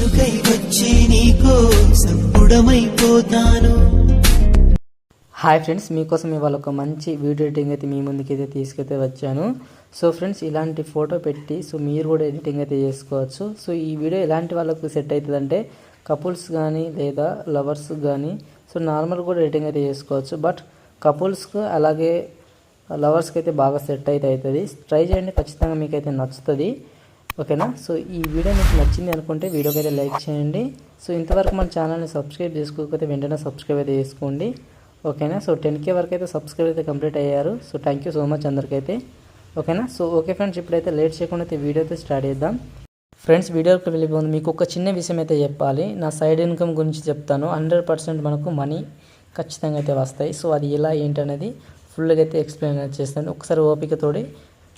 కొడుకై వచ్చి నీకో సంపుడమైపోతాను. Hi friends, మీకోసం ఇవాళ ఒక మంచి వీడియో ఎడిటింగ్ అయితే మీ ముందుకైతే తీసుకైతే వచ్చాను. సో ఫ్రెండ్స్, ఇలాంటి ఫోటో పెట్టి మీరు కూడా ఎడిటింగ్ అయితే చేసుకోవచ్చు. సో ఈ వీడియో ఎలాంటి వాళ్ళకు సెట్ అవుతుందంటే కపుల్స్ కానీ లేదా లవర్స్ కానీ నార్మల్ కూడా ఎడిటింగ్ అయితే చేసుకోవచ్చు. బట్ కపుల్స్కు అలాగే లవర్స్కి అయితే బాగా సెట్ అయితే అవుతుంది. ట్రై చేయండి, ఖచ్చితంగా మీకైతే నచ్చుతుంది. ఓకేనా? సో ఈ వీడియో మీకు నచ్చింది అనుకుంటే వీడియోకి అయితే లైక్ చేయండి. సో ఇంతవరకు మన ఛానల్ని సబ్స్క్రైబ్ చేసుకోకపోతే వెంటనే సబ్స్క్రైబ్ అయితే చేసుకోండి. ఓకేనా? సో 10K వరకు అయితే సబ్స్క్రైబ్ అయితే కంప్లీట్ అయ్యారు. So thank you so much అందరికైతే. ఓకేనా? సో ఓకే ఫ్రెండ్స్, ఇప్పుడైతే లేట్ చేయకుండా అయితే వీడియో అయితే స్టార్ట్ చేద్దాం. ఫ్రెండ్స్, వీడియోకి వెళ్ళిపోతుంది. మీకు ఒక చిన్న విషయం అయితే చెప్పాలి. నా సైడ్ ఇన్కమ్ గురించి చెప్తాను. 100% మనకు మనీ ఖచ్చితంగా అయితే వస్తాయి. సో అది ఎలా ఏంటనేది ఫుల్గా అయితే ఎక్స్ప్లెయిన్ చేస్తాను. ఒకసారి ఓపికతోటి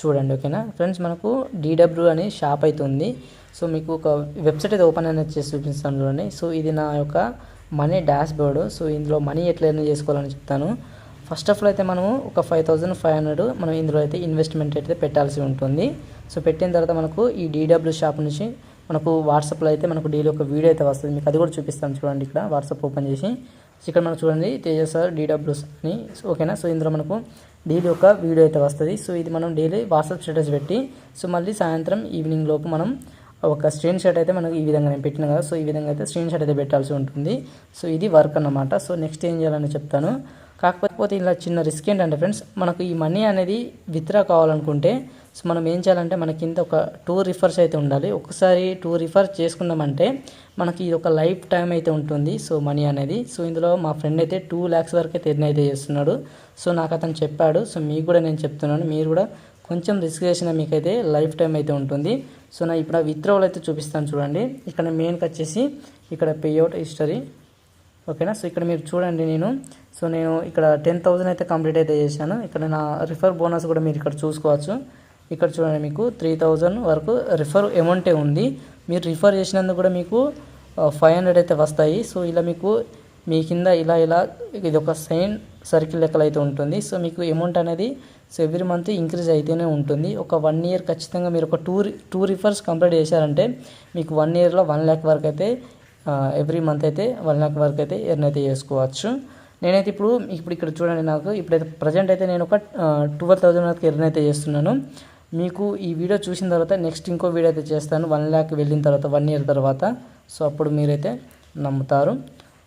చూడండి. ఓకేనా ఫ్రెండ్స్, మనకు DW అనే షాప్ అయితే ఉంది. సో మీకు ఒక వెబ్సైట్ అయితే ఓపెన్ అనేది చేసి చూపిస్తాను చూడండి. సో ఇది నా యొక్క మనీ డాష్ బోర్డు. సో ఇందులో మనీ ఎట్లా ఎర్న్ చేసుకోవాలని చెప్తాను. ఫస్ట్ ఆఫ్ ఆల్ అయితే మనము ఒక 5500 మనం ఇందులో అయితే ఇన్వెస్ట్మెంట్ అయితే పెట్టాల్సి ఉంటుంది. సో పెట్టిన తర్వాత మనకు ఈ DW షాప్ నుంచి మనకు వాట్సాప్లో అయితే మనకు డైలీ ఒక వీడియో అయితే వస్తుంది. మీకు అది కూడా చూపిస్తాను చూడండి. ఇక్కడ వాట్సాప్ ఓపెన్ చేసి ఇక్కడ మనకు చూడండి తేజస్ DW అని. ఓకేనా? సో ఇందులో మనకు డైలీ ఒక వీడియో అయితే వస్తుంది. సో ఇది మనం డైలీ వాట్సాప్ స్టేటస్ పెట్టి మళ్ళీ సాయంత్రం ఈవినింగ్ లోపు మనం ఒక స్క్రీన్ షాట్ అయితే మనకు ఈ విధంగా నేను పెట్టిన కదా. సో ఈ విధంగా అయితే స్క్రీన్ షాట్ అయితే పెట్టాల్సి ఉంటుంది. సో ఇది వర్క్ అన్నమాట. సో నెక్స్ట్ ఏం చేయాలని చెప్తాను. కాకపోతే ఇలా చిన్న రిస్క్ ఏంటంటే ఫ్రెండ్స్, మనకు ఈ మనీ అనేది విత్డ్రా కావాలనుకుంటే సో మనం ఏం చేయాలంటే మన కింద ఒక 2 రిఫర్స్ అయితే ఉండాలి. ఒకసారి 2 రిఫర్ చేసుకున్నామంటే మనకి ఇది ఒక లైఫ్ టైం అయితే ఉంటుంది. సో మనీ అనేది ఇందులో మా ఫ్రెండ్ అయితే 2 lakhs వరకు అయితే ఎర్న్ అయితే చేస్తున్నాడు. సో నాకు అతను చెప్పాడు. సో మీకు కూడా నేను చెప్తున్నాను, మీరు కూడా కొంచెం రిస్క్ చేసిన మీకైతే లైఫ్ టైం అయితే ఉంటుంది. సో నా ఇప్పుడు విత్డ్రావల్ అయితే చూపిస్తాను చూడండి. ఇక్కడ మెయిన్కి వచ్చేసి ఇక్కడ పేఅవుట్ హిస్టరీ. ఓకేనా? సో ఇక్కడ మీరు చూడండి, నేను ఇక్కడ 10,000 అయితే కంప్లీట్ అయితే చేశాను. ఇక్కడ నా రిఫర్ బోనస్ కూడా మీరు ఇక్కడ చూసుకోవచ్చు. ఇక్కడ చూడండి, మీకు 3,000 వరకు రిఫర్ అమౌంటే ఉంది. మీరు రిఫర్ చేసినందుకు కూడా మీకు 500 అయితే వస్తాయి. సో ఇలా మీకు మీ కింద ఇలా ఇది ఒక సైన్ సర్కిల్ లెక్కలు అయితే ఉంటుంది. సో మీకు అమౌంట్ అనేది ఎవ్రీ మంత్ ఇంక్రీజ్ అయితేనే ఉంటుంది. ఒక 1 year ఖచ్చితంగా మీరు ఒక టూ రిఫర్స్ కంప్లీట్ చేశారంటే మీకు 1 yearలో 1 lakh వరకు అయితే ఎవ్రీ మంత్ అయితే 1 lakh వరకు అయితే ఎర్న్ అయితే చేసుకోవచ్చు. నేనైతే ఇప్పుడు ఇక్కడ చూడండి, నాకు ఇప్పుడైతే ప్రజెంట్ అయితే నేను ఒక 12,000 వరకు ఎర్న్ అయితే చేస్తున్నాను. మీకు ఈ వీడియో చూసిన తర్వాత నెక్స్ట్ ఇంకో వీడియో అయితే చేస్తాను 1 lakh వెళ్ళిన తర్వాత 1 year తర్వాత. సో అప్పుడు మీరైతే నమ్ముతారు.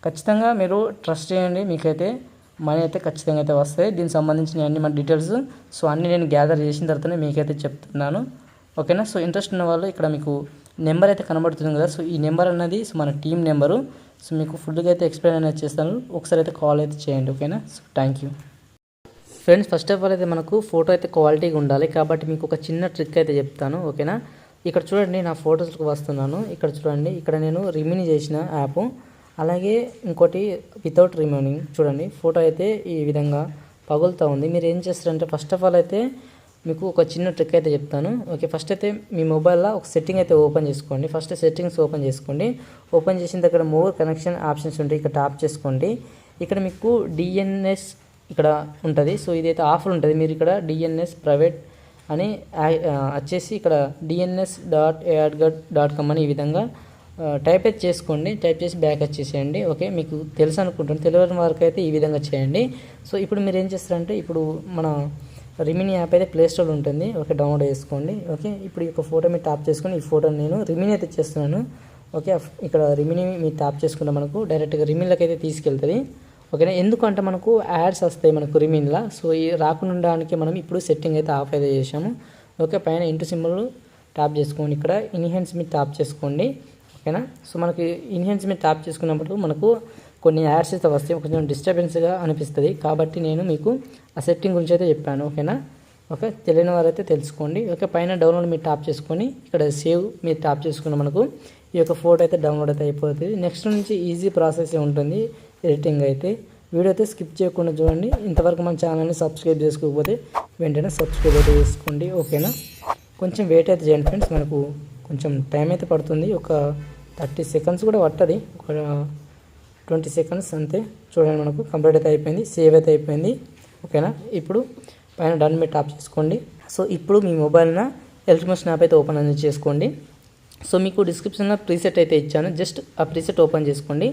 ఖచ్చితంగా మీరు ట్రస్ట్ చేయండి, మీకైతే మనీ అయితే ఖచ్చితంగా అయితే వస్తాయి. దీనికి సంబంధించిన అన్ని మన డీటెయిల్స్ అన్నీ నేను గ్యాదర్ చేసిన తర్వాతనే మీకైతే చెప్తున్నాను. ఓకేనా? సో ఇంట్రెస్ట్ ఉన్న వాళ్ళు ఇక్కడ మీకు నెంబర్ అయితే కనబడుతుంది కదా. సో ఈ నెంబర్ అన్నది మన టీం నెంబరు. సో మీకు ఫుల్గా అయితే ఎక్స్ప్లెయిన్ అనేది చేస్తాను. ఒకసారి అయితే కాల్ అయితే చేయండి. ఓకేనా? So thank you friends. First of all అయితే మనకు ఫోటో అయితే క్వాలిటీగా ఉండాలి. కాబట్టి మీకు ఒక చిన్న ట్రిక్ అయితే చెప్తాను. ఓకేనా? ఇక్కడ చూడండి, నా ఫొటోస్కి వస్తున్నాను. ఇక్కడ చూడండి, ఇక్కడ నేను రిమూవ్ చేసిన యాప్, అలాగే ఇంకోటి వితౌట్ రిమూవింగ్. చూడండి, ఫోటో అయితే ఈ విధంగా పగులుతూ ఉంది. మీరు ఏం చేస్తారంటే ఫస్ట్ ఆఫ్ ఆల్ అయితే మీకు ఒక చిన్న ట్రిక్ అయితే చెప్తాను. ఓకే, ఫస్ట్ అయితే మీ మొబైల్లో ఒక సెట్టింగ్ అయితే ఓపెన్ చేసుకోండి. ఫస్ట్ సెట్టింగ్స్ ఓపెన్ చేసుకోండి. ఓపెన్ చేసిన దగ్గర మోర్ కనెక్షన్ ఆప్షన్స్ ఉంటాయి, ఇక్కడ ట్యాప్ చేసుకోండి. ఇక్కడ మీకు DNS ఇక్కడ ఉంటుంది. సో ఇదైతే ఆఫర్ ఉంటుంది. మీరు ఇక్కడ DNS ప్రైవేట్ అని వచ్చేసి ఇక్కడ dns.aadgad.com అని ఈ విధంగా టైప్ అయితే చేసుకోండి. టైప్ చేసి బ్యాక్ వచ్చేసేయండి. ఓకే, మీకు తెలుసు అనుకుంటాను. తెలియని వరకు అయితే ఈ విధంగా చేయండి. సో ఇప్పుడు మీరు ఏం చేస్తారంటే ఇప్పుడు మన రిమినీ యాప్ అయితే ప్లేస్టోర్ ఉంటుంది. ఓకే, డౌన్లోడ్ చేసుకోండి. ఓకే, ఇప్పుడు ఈ ఫోటో మీరు ట్యాప్ చేసుకొని ఈ ఫోటోని నేను రిమినీ అయితే చేస్తున్నాను. ఓకే, ఇక్కడ రిమినీ మీరు ట్యాప్ చేసుకుంటే మనకు డైరెక్ట్గా రిమిన్లోకి అయితే తీసుకెళ్తుంది. ఓకేనా? ఎందుకంటే మనకు యాడ్స్ వస్తాయి మనకు రిమిన్లా. సో ఈ రాకుండా మనం ఇప్పుడు సెట్టింగ్ అయితే ఆఫ్ అయితే చేసాము. ఓకే, పైన ఇంటూ సింబల్ ట్యాప్ చేసుకోండి. ఇక్కడ ఇన్హెన్స్ మీద ట్యాప్ చేసుకోండి. ఓకేనా? సో మనకి ఇన్హెన్స్ మీద ట్యాప్ చేసుకున్నప్పుడు మనకు కొన్ని యాడ్స్ అయితే వస్తాయి, కొంచెం డిస్టర్బెన్స్గా అనిపిస్తుంది. కాబట్టి నేను మీకు ఆ సెట్టింగ్ గురించి అయితే చెప్పాను. ఓకేనా? ఓకే, తెలియని వారైతే తెలుసుకోండి. ఓకే, పైన డౌన్లోడ్ మీరు ట్యాప్ చేసుకొని ఇక్కడ సేవ్ మీరు ట్యాప్ చేసుకున్న మనకు ఈ యొక్క ఫోటో అయితే డౌన్లోడ్ అయితే అయిపోతుంది. నెక్స్ట్ నుంచి ఈజీ ప్రాసెస్ ఉంటుంది ఎడిటింగ్ అయితే. వీడియో అయితే స్కిప్ చేయకుండా చూడండి. ఇంతవరకు మన ఛానల్ని సబ్స్క్రైబ్ చేసుకోకపోతే వెంటనే సబ్స్క్రైబ్ అయితే చేసుకోండి. ఓకేనా? కొంచెం వెయిట్ అయితే చేయండి ఫ్రెండ్స్, మనకు కొంచెం టైం అయితే పడుతుంది. ఒక 30 seconds కూడా పట్టది, ఒక 20 seconds అంతే. చూడండి, మనకు కంప్లీట్ అయితే అయిపోయింది, సేవ్ అయితే అయిపోయింది. ఓకేనా? ఇప్పుడు పైన డన్ మీద ట్యాప్ చేసుకోండి. సో ఇప్పుడు మీ మొబైల్న ఎలక్ట్రిమోషన్ యాప్ అయితే ఓపెన్ అనేది చేసుకోండి. సో మీకు డిస్క్రిప్షన్లో ప్రీసెట్ అయితే ఇచ్చాను, జస్ట్ ఆ ప్రీసెట్ ఓపెన్ చేసుకోండి.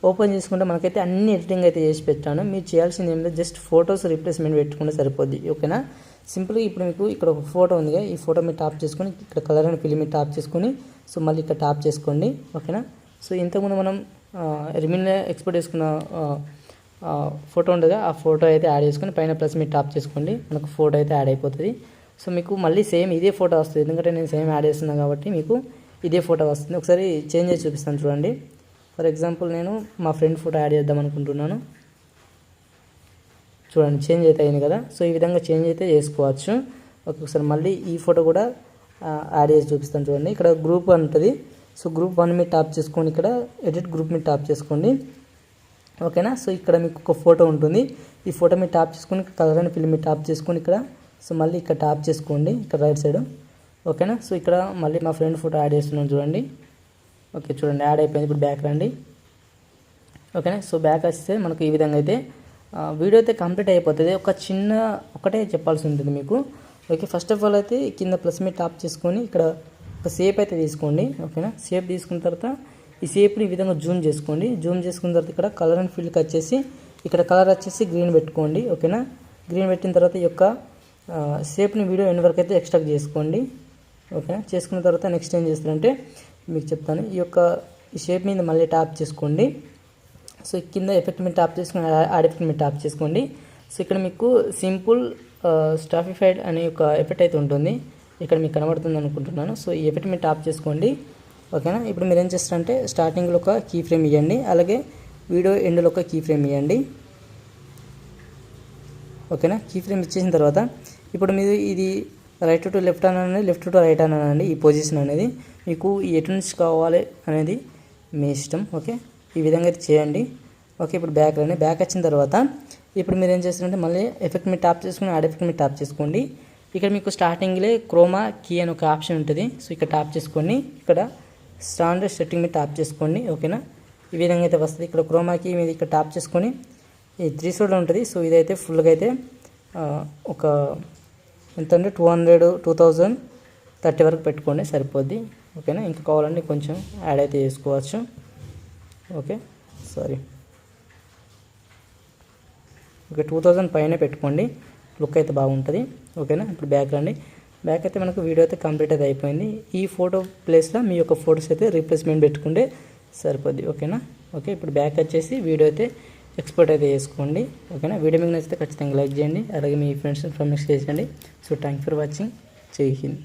ఓపెన్ చేసుకుంటే మనకైతే అన్ని ఎడిటింగ్ అయితే చేసి పెట్టాను. మీరు చేయాల్సింది ఏమిటో జస్ట్ ఫొటోస్ రీప్లేస్మెంట్ పెట్టుకుంటే సరిపోద్ది, ఓకేనా. సింపుల్గా ఇప్పుడు మీకు ఇక్కడ ఒక ఫోటో ఉందిగా, ఈ ఫోటో మీరు టాప్ చేసుకొని ఇక్కడ కలర్ అండ్ ఫిల్ మీరు టాప్ చేసుకొని సో మళ్ళీ ఇక్కడ టాప్ చేసుకోండి, ఓకేనా. సో ఇంతకుముందు మనం రిమిన్లో ఎక్స్పోర్ట్ చేసుకున్న ఫోటో ఉండగా ఆ ఫోటో అయితే యాడ్ చేసుకొని పైన ప్లస్ మీరు టాప్ చేసుకోండి, మనకు ఫోటో అయితే యాడ్ అయిపోతుంది. సో మీకు మళ్ళీ సేమ్ ఇదే ఫోటో వస్తుంది, ఎందుకంటే నేను సేమ్ యాడ్ చేస్తున్నాను కాబట్టి మీకు ఇదే ఫోటో వస్తుంది. ఒకసారి చేంజ్ చేసి చూపిస్తాను చూడండి. ఫర్ ఎగ్జాంపుల్ నేను మా ఫ్రెండ్ ఫోటో యాడ్ చేద్దాం అనుకుంటున్నాను. చూడండి చేంజ్ అయితే అయింది కదా. సో ఈ విధంగా చేంజ్ అయితే చేసుకోవచ్చు. ఒకసారి మళ్ళీ ఈ ఫోటో కూడా యాడ్ చేసి చూపిస్తాను చూడండి. ఇక్కడ గ్రూప్ ఉంటుంది, సో గ్రూప్ 1 మీద టాప్ చేసుకొని ఇక్కడ ఎడిట్ గ్రూప్ మీద టాప్ చేసుకోండి, ఓకేనా. సో ఇక్కడ మీకు ఒక ఫోటో ఉంటుంది, ఈ ఫోటో మీద టాప్ చేసుకొని కలర్ అండ్ ఫిల్ మీద టాప్ చేసుకొని ఇక్కడ సో మళ్ళీ ఇక్కడ టాప్ చేసుకోండి, ఇక్కడ రైట్ సైడ్, ఓకేనా. సో ఇక్కడ మళ్ళీ మా ఫ్రెండ్ ఫోటో యాడ్ చేస్తున్నాను చూడండి. ఓకే చూడండి యాడ్ అయిపోయింది. ఇప్పుడు బ్యాక్ రండి, ఓకేనా. సో బ్యాక్ వస్తే మనకు ఈ విధంగా అయితే వీడియో అయితే కంప్లీట్ అయిపోతుంది. ఒకటే చెప్పాల్సి ఉంటుంది మీకు, ఓకే. ఫస్ట్ ఆఫ్ ఆల్ అయితే కింద ప్లస్ మీద టాప్ చేసుకొని ఇక్కడ ఒక షేప్ అయితే తీసుకోండి, ఓకేనా. షేప్ తీసుకున్న తర్వాత ఈ షేప్ని ఈ విధంగా జూమ్ చేసుకోండి. జూమ్ చేసుకున్న తర్వాత ఇక్కడ కలర్ అండ్ ఫిల్కి వచ్చేసి ఇక్కడ కలర్ వచ్చేసి గ్రీన్ పెట్టుకోండి, ఓకేనా. గ్రీన్ పెట్టిన తర్వాత ఈ యొక్క షేప్ని వీడియో ఎండ్ వరకు అయితే ఎక్స్ట్రాక్ట్ చేసుకోండి, ఓకేనా. చేసుకున్న తర్వాత నెక్స్ట్ ఏం చేస్తారంటే మీకు చెప్తాను. ఈ షేప్ మీద మళ్ళీ టాప్ చేసుకోండి. సో కింద ఎఫెక్ట్ మీద టాప్ చేసుకుని యాడ్ ఎఫెక్ట్ మీద టాప్ చేసుకోండి. సో ఇక్కడ మీకు సింపుల్ స్టాఫిఫైడ్ అనే ఒక ఎఫెక్ట్ అయితే ఉంటుంది, ఇక్కడ మీకు కనబడుతుంది అనుకుంటున్నాను. సో ఈ ఎఫెక్ట్ మీద టాప్ చేసుకోండి, ఓకేనా. ఇప్పుడు మీరు ఏం చేస్తారంటే స్టార్టింగ్లో ఒక కీ ఫ్రేమ్ ఇవ్వండి, అలాగే వీడియో ఎండ్లో ఒక కీ ఫ్రేమ్ ఇవ్వండి, ఓకేనా. కీ ఫ్రేమ్ ఇచ్చేసిన తర్వాత ఇప్పుడు మీరు ఇది రైట్ టు లెఫ్ట్ అనండి, లెఫ్ట్ టు రైట్ అనండి. ఈ పొజిషన్ అనేది మీకు ఎటు నుంచి కావాలి అనేది మీ ఇష్టం, ఓకే. ఈ విధంగా అయితే చేయండి, ఓకే. ఇప్పుడు బ్యాక్ రండి. బ్యాక్ వచ్చిన తర్వాత ఇప్పుడు మీరు ఏం చేస్తారంటే మళ్ళీ ఎఫెక్ట్ మీద టాప్ చేసుకుని యాడ్ ఎఫెక్ట్ మీద టాప్ చేసుకోండి. ఇక్కడ మీకు స్టార్టింగ్లే క్రోమా కీ అని ఒక ఆప్షన్ ఉంటుంది, సో ఇక్కడ టాప్ చేసుకోండి. ఇక్కడ స్టాండర్డ్ సెట్టింగ్ మీద టాప్ చేసుకోండి, ఓకేనా. ఈ విధంగా అయితే వస్తుంది. ఇక్కడ క్రోమా కీ మీద ఇక్కడ టాప్ చేసుకొని ఈ 3 షోడ్లో ఉంటుంది. సో ఇదైతే ఫుల్గా అయితే ఒక ఎంత అంటే 200, 2030 వరకు పెట్టుకోండి సరిపోద్ది, ఓకేనా. ఇంకా కావాలంటే కొంచెం యాడ్ అయితే చేసుకోవచ్చు, ఓకే. సారీ, ఓకే 2000 పైన పెట్టుకోండి, లుక్ అయితే బాగుంటుంది, ఓకేనా. ఇప్పుడు బ్యాక్ రండి. బ్యాక్ అయితే మనకు వీడియో అయితే కంప్లీట్ అయితే అయిపోయింది. ఈ ఫోటో ప్లేస్లో మీ యొక్క ఫొటోస్ అయితే రీప్లేస్మెంట్ పెట్టుకుంటే సరిపోద్ది, ఓకేనా. ఓకే ఇప్పుడు బ్యాక్ వచ్చేసి వీడియో అయితే ఎక్స్పోర్ట్ అయితే చేసుకోండి, ఓకేనా. వీడియో మీకు నచ్చితే ఖచ్చితంగా లైక్ చేయండి, అలాగే మీ ఫ్రెండ్స్ ఇన్ఫర్మేషన్ చేయండి. So thank for watching. జై హింద్.